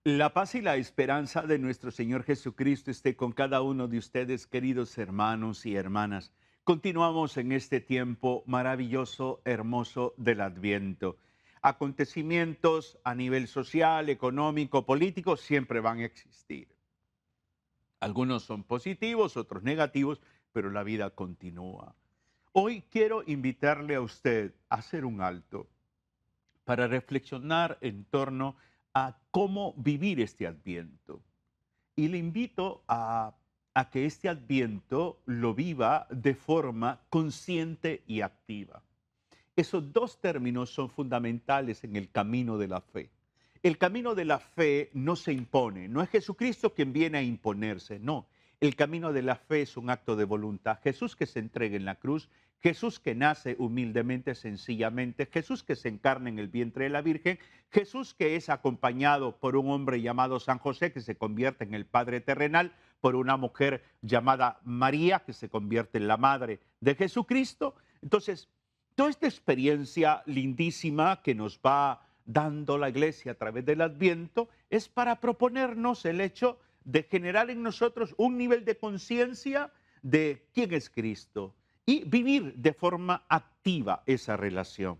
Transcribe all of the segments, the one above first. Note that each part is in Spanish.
La paz y la esperanza de nuestro Señor Jesucristo esté con cada uno de ustedes, queridos hermanos y hermanas. Continuamos en este tiempo maravilloso, hermoso del Adviento. Acontecimientos a nivel social, económico, político siempre van a existir. Algunos son positivos, otros negativos, pero la vida continúa. Hoy quiero invitarle a usted a hacer un alto para reflexionar en torno a cómo vivir este Adviento. Y le invito a que este Adviento lo viva de forma consciente y activa. Esos dos términos son fundamentales en el camino de la fe. El camino de la fe no se impone, no es Jesucristo quien viene a imponerse, no. El camino de la fe es un acto de voluntad. Jesús que se entrega en la cruz, Jesús que nace humildemente, sencillamente, Jesús que se encarna en el vientre de la Virgen, Jesús que es acompañado por un hombre llamado San José, que se convierte en el Padre terrenal, por una mujer llamada María, que se convierte en la madre de Jesucristo. Entonces, toda esta experiencia lindísima que nos va dando la Iglesia a través del Adviento es para proponernos el hecho de generar en nosotros un nivel de conciencia de quién es Cristo y vivir de forma activa esa relación.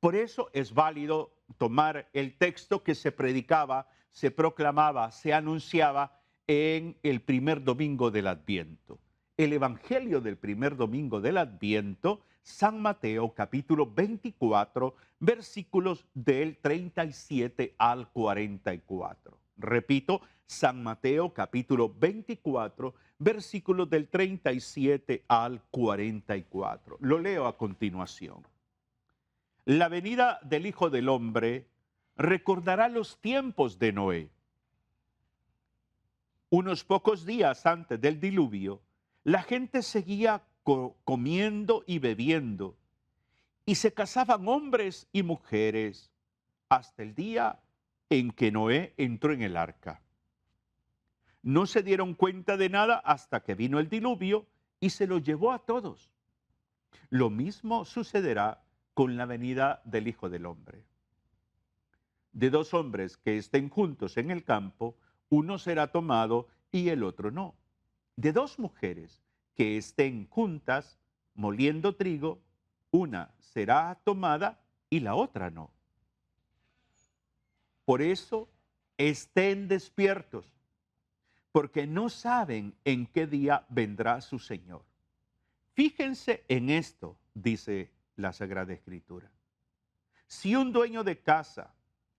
Por eso es válido tomar el texto que se predicaba, se proclamaba, se anunciaba en el primer domingo del Adviento. El Evangelio del primer domingo del Adviento, San Mateo capítulo 24, versículos del 37 al 44. Repito, San Mateo capítulo 24, versículos del 37 al 44. Lo leo a continuación. La venida del Hijo del Hombre recordará los tiempos de Noé. Unos pocos días antes del diluvio, la gente seguía comiendo y bebiendo, y se casaban hombres y mujeres hasta el día en que Noé entró en el arca. No se dieron cuenta de nada hasta que vino el diluvio y se lo llevó a todos. Lo mismo sucederá con la venida del Hijo del Hombre. De dos hombres que estén juntos en el campo, uno será tomado y el otro no. De dos mujeres que estén juntas moliendo trigo, una será tomada y la otra no. Por eso estén despiertos, porque no saben en qué día vendrá su Señor. Fíjense en esto, dice la Sagrada Escritura. Si un dueño de casa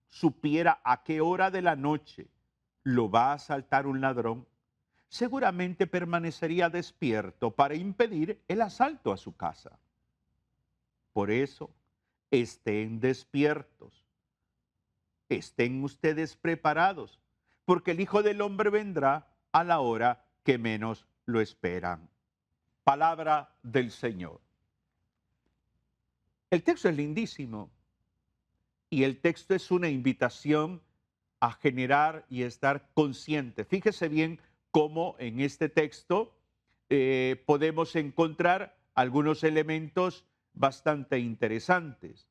supiera a qué hora de la noche lo va a asaltar un ladrón, seguramente permanecería despierto para impedir el asalto a su casa. Por eso, estén despiertos, estén ustedes preparados, porque el Hijo del Hombre vendrá a la hora que menos lo esperan. Palabra del Señor. El texto es lindísimo y el texto es una invitación a generar y estar consciente. Fíjese bien cómo en este texto podemos encontrar algunos elementos bastante interesantes.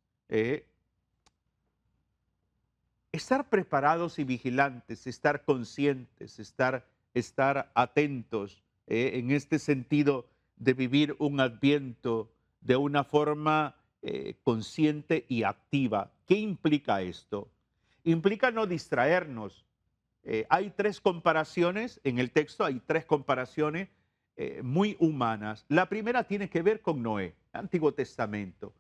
Estar preparados y vigilantes, estar conscientes, estar atentos en este sentido de vivir un Adviento de una forma consciente y activa. ¿Qué implica esto? Implica no distraernos. Hay tres comparaciones en el texto, hay tres comparaciones muy humanas. La primera tiene que ver con Noé, Antiguo Testamento.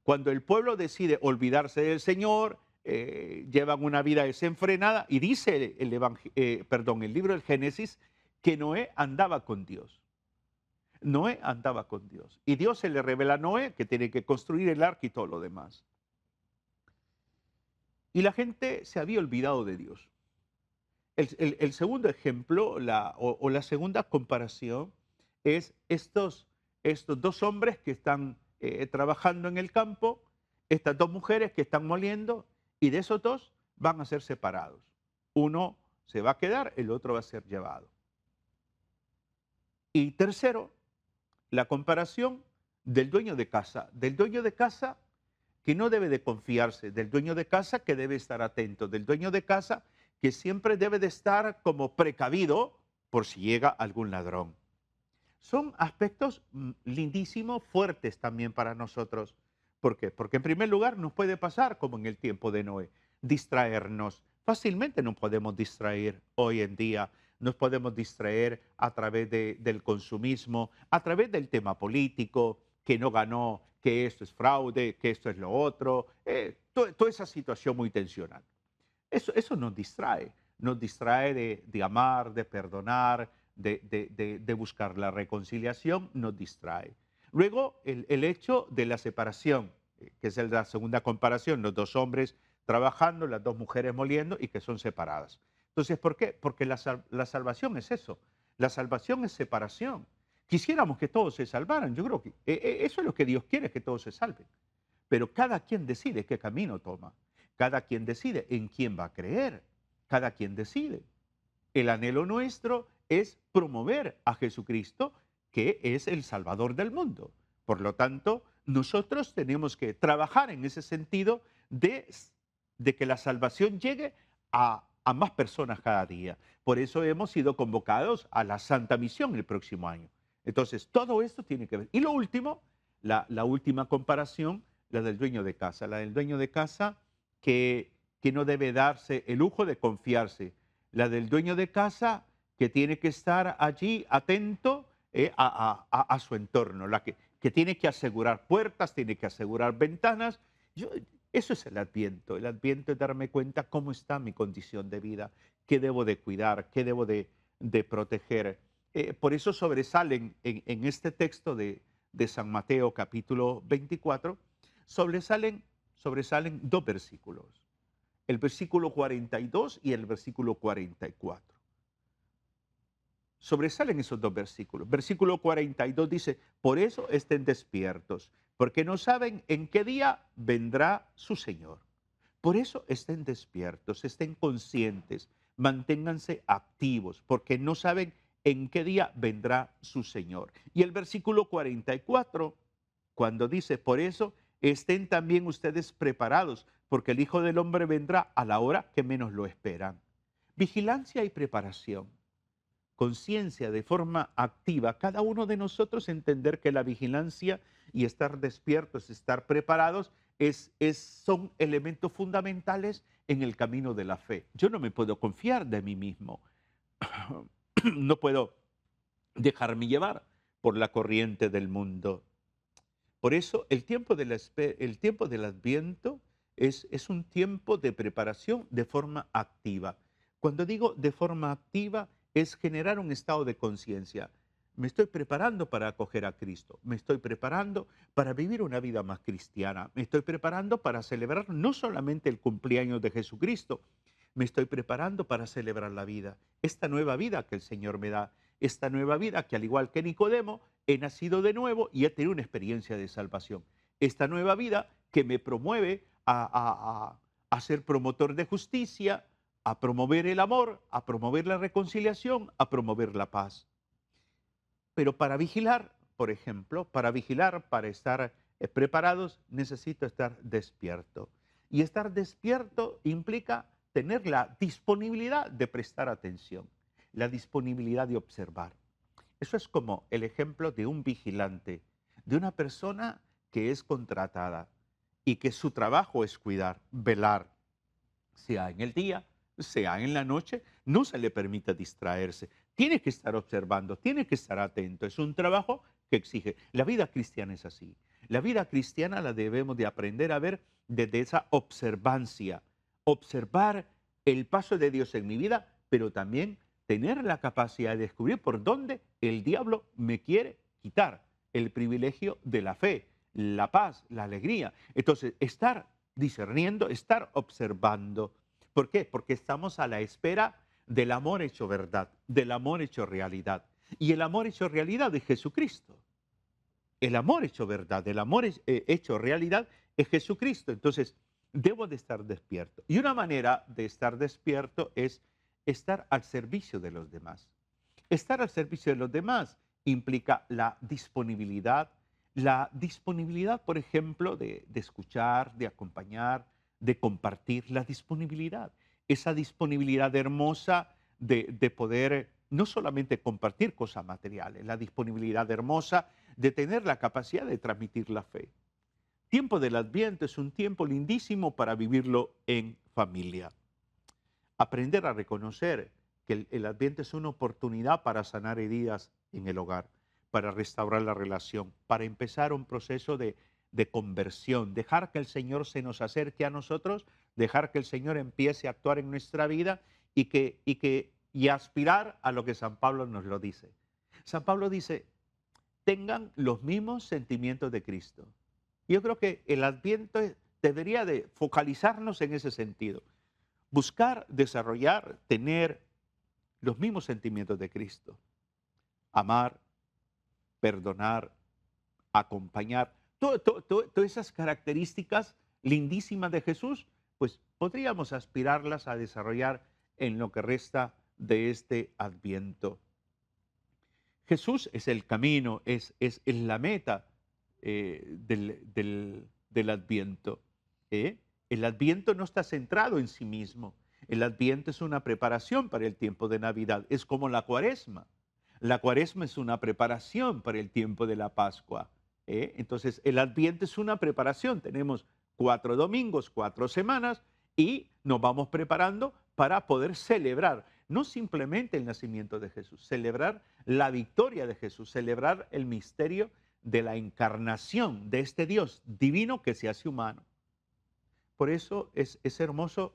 Cuando el pueblo decide olvidarse del Señor, llevan una vida desenfrenada y dice el libro del Génesis que Noé andaba con Dios. Noé andaba con Dios. Y Dios se le revela a Noé que tiene que construir el arca y todo lo demás. Y la gente se había olvidado de Dios. El segundo ejemplo, la segunda comparación, es estos dos hombres que están trabajando en el campo, estas dos mujeres que están moliendo, y de esos dos van a ser separados. Uno se va a quedar, el otro va a ser llevado. Y tercero, la comparación del dueño de casa que no debe de confiarse, del dueño de casa que debe estar atento, del dueño de casa que siempre debe de estar como precavido por si llega algún ladrón. Son aspectos lindísimos, fuertes también para nosotros. ¿Por qué? Porque en primer lugar nos puede pasar como en el tiempo de Noé, distraernos. Fácilmente nos podemos distraer hoy en día, nos podemos distraer a través del consumismo, a través del tema político, que no ganó, que esto es fraude, que esto es lo otro, toda esa situación muy tensional. Eso nos distrae de amar, de perdonar, de buscar la reconciliación, nos distrae. Luego, el hecho de la separación, que es la segunda comparación, los dos hombres trabajando, las dos mujeres moliendo y que son separadas. Entonces, ¿por qué? Porque la salvación es eso. La salvación es separación. Quisiéramos que todos se salvaran. Yo creo que eso es lo que Dios quiere, que todos se salven. Pero cada quien decide qué camino toma. Cada quien decide en quién va a creer. Cada quien decide. El anhelo nuestro es promover a Jesucristo, que es el Salvador del mundo. Por lo tanto, nosotros tenemos que trabajar en ese sentido de que la salvación llegue a más personas cada día. Por eso hemos sido convocados a la Santa Misión el próximo año. Entonces, todo esto tiene que ver. Y lo último, la última comparación, la del dueño de casa. La del dueño de casa que no debe darse el lujo de confiarse. La del dueño de casa que tiene que estar allí atento a su entorno, que tiene que asegurar puertas, tiene que asegurar ventanas. Eso es el Adviento. El Adviento es darme cuenta cómo está mi condición de vida, qué debo de cuidar, qué debo de proteger. Por eso sobresalen en este texto de San Mateo capítulo 24, sobresalen dos versículos, el versículo 42 y el versículo 44. Sobresalen esos dos versículos. Versículo 42 dice, por eso estén despiertos, porque no saben en qué día vendrá su Señor. Por eso estén despiertos, estén conscientes, manténganse activos, porque no saben en qué día vendrá su Señor. Y el versículo 44, cuando dice, por eso estén también ustedes preparados, porque el Hijo del Hombre vendrá a la hora que menos lo esperan. Vigilancia y preparación. Conciencia de forma activa, cada uno de nosotros entender que la vigilancia y estar despiertos, estar preparados, son elementos fundamentales en el camino de la fe. Yo no me puedo confiar de mí mismo, no puedo dejarme llevar por la corriente del mundo. Por eso el tiempo del Adviento es un tiempo de preparación de forma activa. Cuando digo de forma activa, es generar un estado de conciencia. Me estoy preparando para acoger a Cristo, me estoy preparando para vivir una vida más cristiana, me estoy preparando para celebrar no solamente el cumpleaños de Jesucristo, me estoy preparando para celebrar la vida, esta nueva vida que el Señor me da, esta nueva vida que al igual que Nicodemo, he nacido de nuevo y he tenido una experiencia de salvación. Esta nueva vida que me promueve a ser promotor de justicia, a promover el amor, a promover la reconciliación, a promover la paz. Pero para vigilar, por ejemplo, para estar preparados, necesito estar despierto. Y estar despierto implica tener la disponibilidad de prestar atención, la disponibilidad de observar. Eso es como el ejemplo de un vigilante, de una persona que es contratada y que su trabajo es cuidar, velar, sea en el día, sea en la noche, no se le permite distraerse. Tiene que estar observando, tiene que estar atento. Es un trabajo que exige. La vida cristiana es así. La vida cristiana la debemos de aprender a ver desde esa observancia. Observar el paso de Dios en mi vida, pero también tener la capacidad de descubrir por dónde el diablo me quiere quitar el privilegio de la fe, la paz, la alegría. Entonces, estar discerniendo, estar observando. ¿Por qué? Porque estamos a la espera del amor hecho verdad, del amor hecho realidad. Y el amor hecho realidad es Jesucristo. El amor hecho verdad, el amor hecho realidad es Jesucristo. Entonces, debo de estar despierto. Y una manera de estar despierto es estar al servicio de los demás. Estar al servicio de los demás implica la disponibilidad, por ejemplo, de escuchar, de acompañar, de compartir, la disponibilidad. esa disponibilidad hermosa de poder no solamente compartir cosas materiales, la disponibilidad hermosa de tener la capacidad de transmitir la fe. Tiempo del Adviento es un tiempo lindísimo para vivirlo en familia. Aprender a reconocer que el Adviento es una oportunidad para sanar heridas en el hogar, para restaurar la relación, para empezar un proceso de conversión, dejar que el Señor se nos acerque a nosotros, dejar que el Señor empiece a actuar en nuestra vida y aspirar a lo que San Pablo nos lo dice. San Pablo dice, tengan los mismos sentimientos de Cristo. Yo creo que el Adviento debería de focalizarnos en ese sentido. Buscar, desarrollar, tener los mismos sentimientos de Cristo. Amar, perdonar, acompañar. Todas esas características lindísimas de Jesús, pues podríamos aspirarlas a desarrollar en lo que resta de este Adviento. Jesús es el camino, es la meta del Adviento. ¿eh? El Adviento no está centrado en sí mismo. El Adviento es una preparación para el tiempo de Navidad. Es como la Cuaresma. La Cuaresma es una preparación para el tiempo de la Pascua. Entonces, el Adviento es una preparación. Tenemos 4 domingos, 4 semanas y nos vamos preparando para poder celebrar no simplemente el nacimiento de Jesús, celebrar la victoria de Jesús, celebrar el misterio de la encarnación de este Dios divino que se hace humano. Por eso es hermoso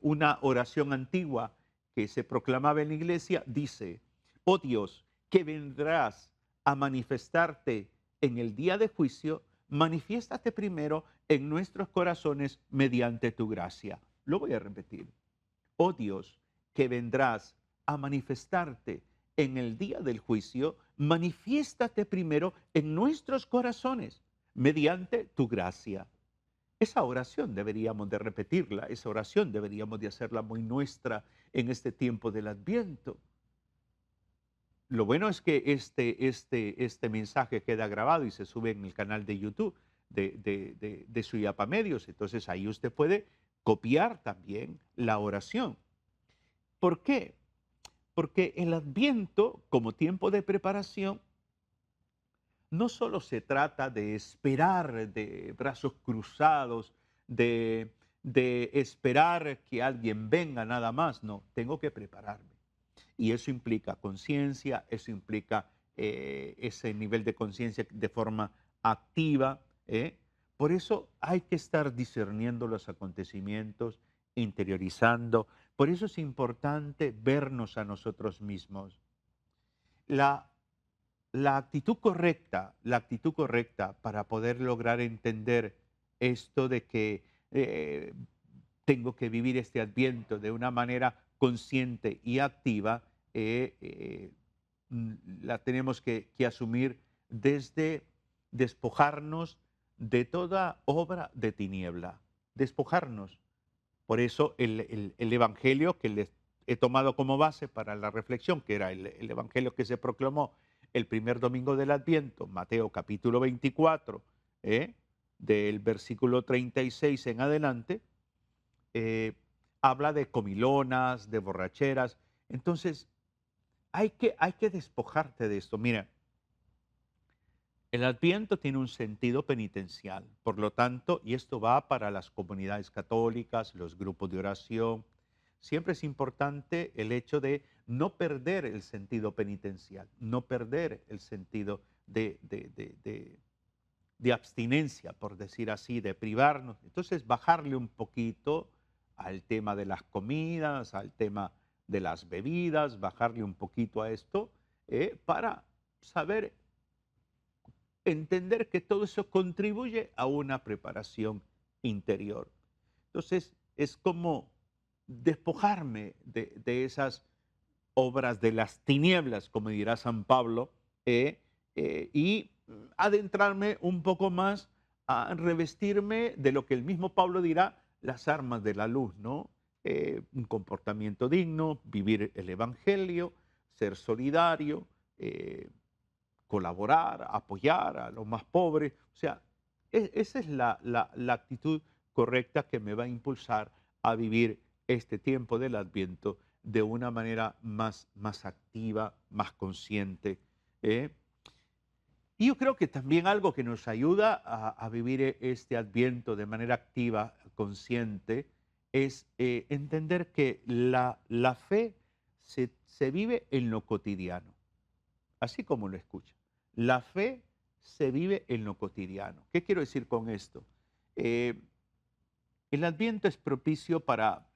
una oración antigua que se proclamaba en la iglesia, dice, oh Dios, que vendrás a manifestarte en el día de juicio, manifiéstate primero en nuestros corazones mediante tu gracia. Lo voy a repetir. Oh Dios, que vendrás a manifestarte en el día del juicio, manifiéstate primero en nuestros corazones mediante tu gracia. Esa oración deberíamos de repetirla, esa oración deberíamos de hacerla muy nuestra en este tiempo del Adviento. Lo bueno es que este mensaje queda grabado y se sube en el canal de YouTube de Suyapa Medios. Entonces ahí usted puede copiar también la oración. ¿Por qué? Porque el Adviento, como tiempo de preparación, no solo se trata de esperar de brazos cruzados, de esperar que alguien venga nada más. No, tengo que prepararme. Y eso implica conciencia, eso implica ese nivel de conciencia de forma activa. Por eso hay que estar discerniendo los acontecimientos, interiorizando. Por eso es importante vernos a nosotros mismos. La, la actitud correcta para poder lograr entender esto de que tengo que vivir este Adviento de una manera consciente y activa, la tenemos que asumir desde despojarnos de toda obra de tiniebla, despojarnos. Por eso el Evangelio que les he tomado como base para la reflexión, que era el Evangelio que se proclamó el primer domingo del Adviento, Mateo capítulo 24, del versículo 36 en adelante, eh, habla de comilonas, de borracheras. Entonces, hay que despojarte de esto. Mira, el Adviento tiene un sentido penitencial, por lo tanto, y esto va para las comunidades católicas, los grupos de oración, siempre es importante el hecho de no perder el sentido penitencial, no perder el sentido de abstinencia, por decir así, de privarnos. Entonces, bajarle un poquito al tema de las comidas, al tema de las bebidas, bajarle un poquito a esto, para saber entender que todo eso contribuye a una preparación interior. Entonces, es como despojarme de esas obras de las tinieblas, como dirá San Pablo, y adentrarme un poco más a revestirme de lo que el mismo Pablo dirá, las armas de la luz, ¿no? Un comportamiento digno, vivir el Evangelio, ser solidario, colaborar, apoyar a los más pobres. O sea, esa es la actitud correcta que me va a impulsar a vivir este tiempo del Adviento de una manera más activa, más consciente. ¿eh? Y yo creo que también algo que nos ayuda a vivir este Adviento de manera activa, consciente, es entender que la fe se vive en lo cotidiano, así como lo escucha. La fe se vive en lo cotidiano. ¿Qué quiero decir con esto? Eh, el Adviento es propicio para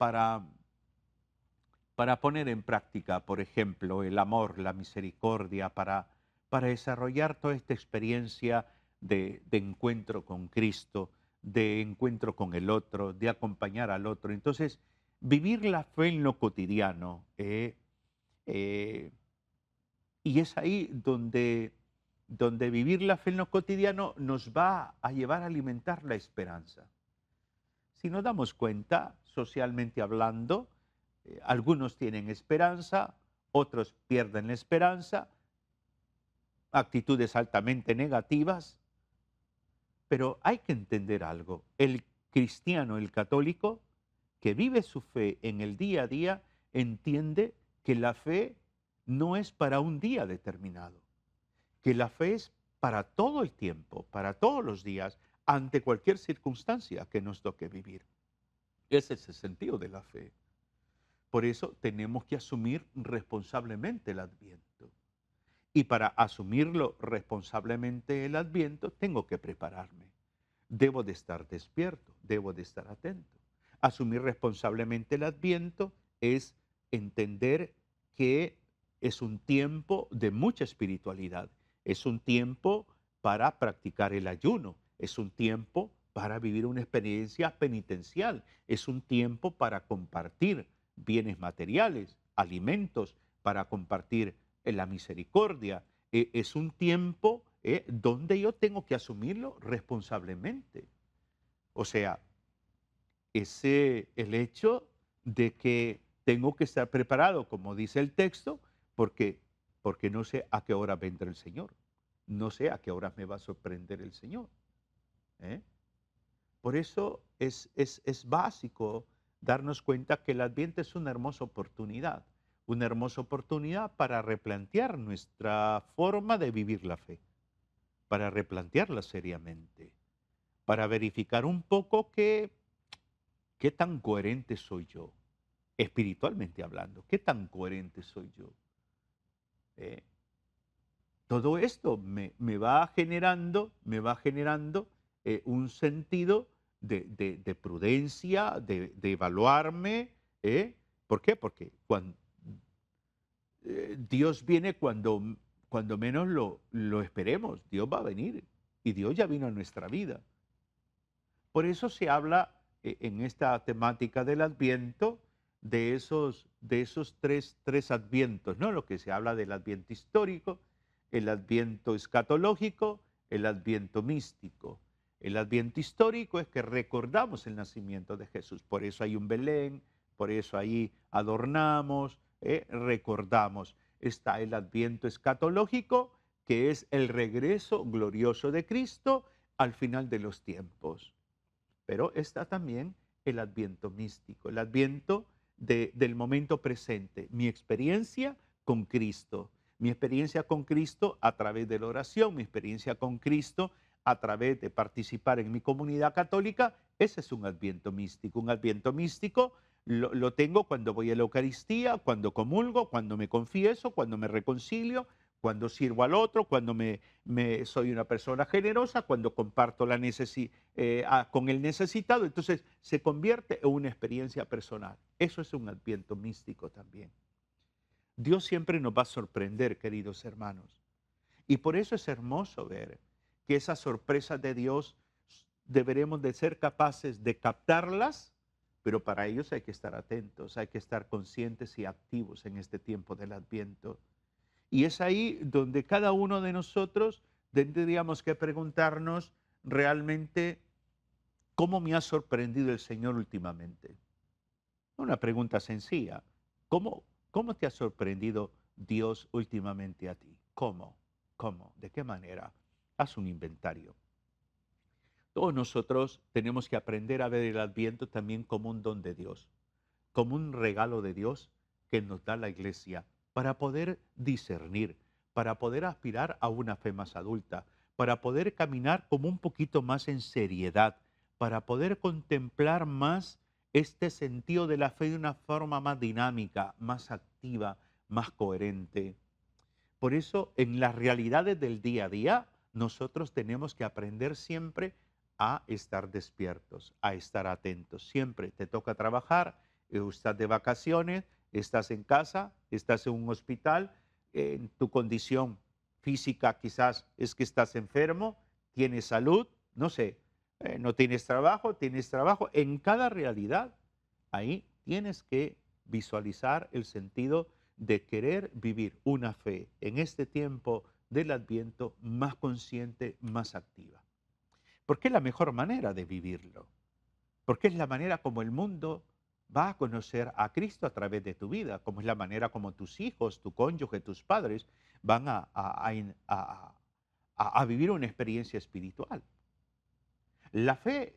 poner en práctica, por ejemplo, el amor, la misericordia, para desarrollar toda esta experiencia de encuentro con Cristo, de encuentro con el otro, de acompañar al otro. Entonces, vivir la fe en lo cotidiano, eh, y es ahí donde vivir la fe en lo cotidiano nos va a llevar a alimentar la esperanza. Si nos damos cuenta, socialmente hablando, algunos tienen esperanza, otros pierden la esperanza, actitudes altamente negativas, pero hay que entender algo. El cristiano, el católico, que vive su fe en el día a día, entiende que la fe no es para un día determinado, que la fe es para todo el tiempo, para todos los días, ante cualquier circunstancia que nos toque vivir. Ese es el sentido de la fe. Por eso tenemos que asumir responsablemente el Adviento. Y para asumirlo responsablemente el Adviento, tengo que prepararme. Debo de estar despierto, debo de estar atento. Asumir responsablemente el Adviento es entender que es un tiempo de mucha espiritualidad, es un tiempo para practicar el ayuno, es un tiempo para vivir una experiencia penitencial, es un tiempo para compartir bienes materiales, alimentos, para compartir la misericordia. Es un tiempo donde yo tengo que asumirlo responsablemente. O sea, el hecho de que tengo que estar preparado, como dice el texto, porque, porque no sé a qué hora vendrá el Señor. No sé a qué hora me va a sorprender el Señor. ¿eh? Por eso es básico darnos cuenta que el Adviento es una hermosa oportunidad para replantear nuestra forma de vivir la fe, para replantearla seriamente, para verificar un poco qué tan coherente soy yo, espiritualmente hablando, qué tan coherente soy yo. ¿eh? Todo esto me va generando un sentido de prudencia, de evaluarme. ¿Por qué? Porque Dios viene cuando menos lo esperemos. Dios va a venir y Dios ya vino a nuestra vida. Por eso se habla en esta temática del Adviento de esos tres Advientos, ¿no? Lo que se habla del Adviento histórico, el Adviento escatológico, el Adviento místico. El Adviento histórico es que recordamos el nacimiento de Jesús, por eso hay un Belén, por eso ahí adornamos, recordamos. Está el Adviento escatológico, que es el regreso glorioso de Cristo al final de los tiempos. Pero está también el Adviento místico, el Adviento del momento presente, mi experiencia con Cristo, mi experiencia con Cristo a través de la oración, mi experiencia con Cristo a través de participar en mi comunidad católica. Ese es un Adviento místico. Un Adviento místico lo tengo cuando voy a la Eucaristía, cuando comulgo, cuando me confieso, cuando me reconcilio, cuando sirvo al otro, cuando soy una persona generosa, cuando comparto con el necesitado. Entonces se convierte en una experiencia personal. Eso es un Adviento místico también. Dios siempre nos va a sorprender, queridos hermanos. Y por eso es hermoso ver que esas sorpresas de Dios deberemos de ser capaces de captarlas, pero para ellos hay que estar atentos, hay que estar conscientes y activos en este tiempo del Adviento. Y es ahí donde cada uno de nosotros tendríamos que preguntarnos realmente cómo me ha sorprendido el Señor últimamente. Una pregunta sencilla. ¿Cómo te ha sorprendido Dios últimamente a ti? ¿Cómo? ¿Cómo? ¿De qué manera? Haz un inventario. Todos nosotros tenemos que aprender a ver el Adviento también como un don de Dios, como un regalo de Dios que nos da la Iglesia para poder discernir, para poder aspirar a una fe más adulta, para poder caminar como un poquito más en seriedad, para poder contemplar más este sentido de la fe de una forma más dinámica, más activa, más coherente. Por eso, en las realidades del día a día, nosotros tenemos que aprender siempre a estar despiertos, a estar atentos. Siempre te toca trabajar, estás de vacaciones, estás en casa, estás en un hospital, en tu condición física quizás es que estás enfermo, tienes salud, no sé, no tienes trabajo, tienes trabajo. En cada realidad, ahí tienes que visualizar el sentido de querer vivir una fe en este tiempo del Adviento más consciente, más activa. Porque es la mejor manera de vivirlo. Porque es la manera como el mundo va a conocer a Cristo a través de tu vida, como es la manera como tus hijos, tu cónyuge, tus padres van a vivir una experiencia espiritual. La fe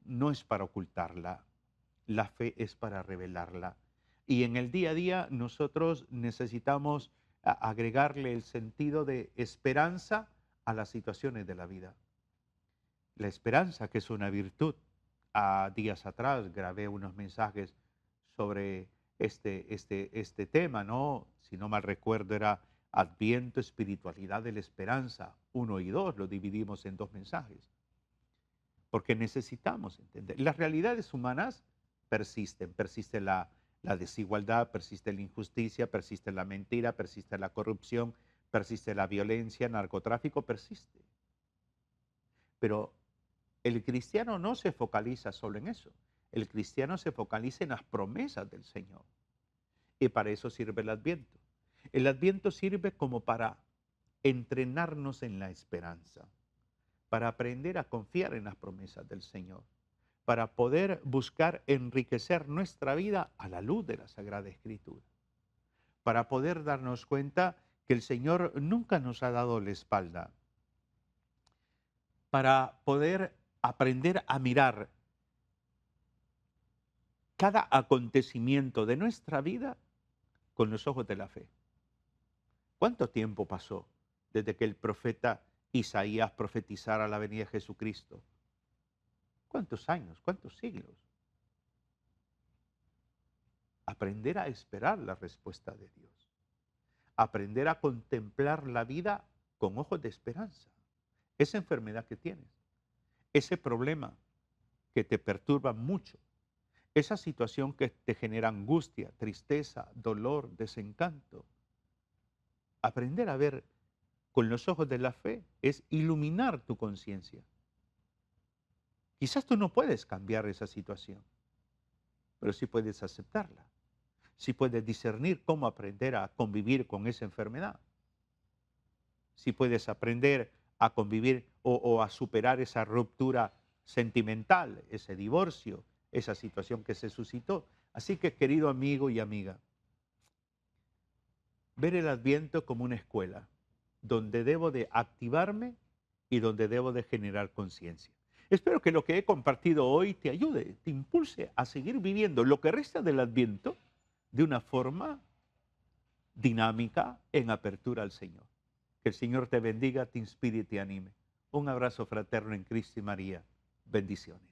no es para ocultarla, la fe es para revelarla. Y en el día a día nosotros necesitamos agregarle el sentido de esperanza a las situaciones de la vida. La esperanza, que es una virtud. A días atrás grabé unos mensajes sobre este tema, ¿no? Si no mal recuerdo, era Adviento, espiritualidad de la esperanza, 1 y 2, lo dividimos en 2 mensajes. Porque necesitamos entender. Las realidades humanas persisten, persiste la desigualdad, persiste la injusticia, persiste la mentira, persiste la corrupción, persiste la violencia, el narcotráfico, persiste. Pero el cristiano no se focaliza solo en eso. El cristiano se focaliza en las promesas del Señor. Y para eso sirve el Adviento. El Adviento sirve como para entrenarnos en la esperanza, para aprender a confiar en las promesas del Señor, para poder buscar enriquecer nuestra vida a la luz de la Sagrada Escritura, para poder darnos cuenta que el Señor nunca nos ha dado la espalda, para poder aprender a mirar cada acontecimiento de nuestra vida con los ojos de la fe. ¿Cuánto tiempo pasó desde que el profeta Isaías profetizara la venida de Jesucristo? ¿Cuántos años? ¿Cuántos siglos? Aprender a esperar la respuesta de Dios. Aprender a contemplar la vida con ojos de esperanza. Esa enfermedad que tienes, ese problema que te perturba mucho, esa situación que te genera angustia, tristeza, dolor, desencanto. Aprender a ver con los ojos de la fe es iluminar tu conciencia. Quizás tú no puedes cambiar esa situación, pero sí puedes aceptarla. Sí puedes discernir cómo aprender a convivir con esa enfermedad. Sí puedes aprender a convivir o a superar esa ruptura sentimental, ese divorcio, esa situación que se suscitó. Así que, querido amigo y amiga, ver el Adviento como una escuela donde debo de activarme y donde debo de generar conciencia. Espero que lo que he compartido hoy te ayude, te impulse a seguir viviendo lo que resta del Adviento de una forma dinámica en apertura al Señor. Que el Señor te bendiga, te inspire y te anime. Un abrazo fraterno en Cristo y María. Bendiciones.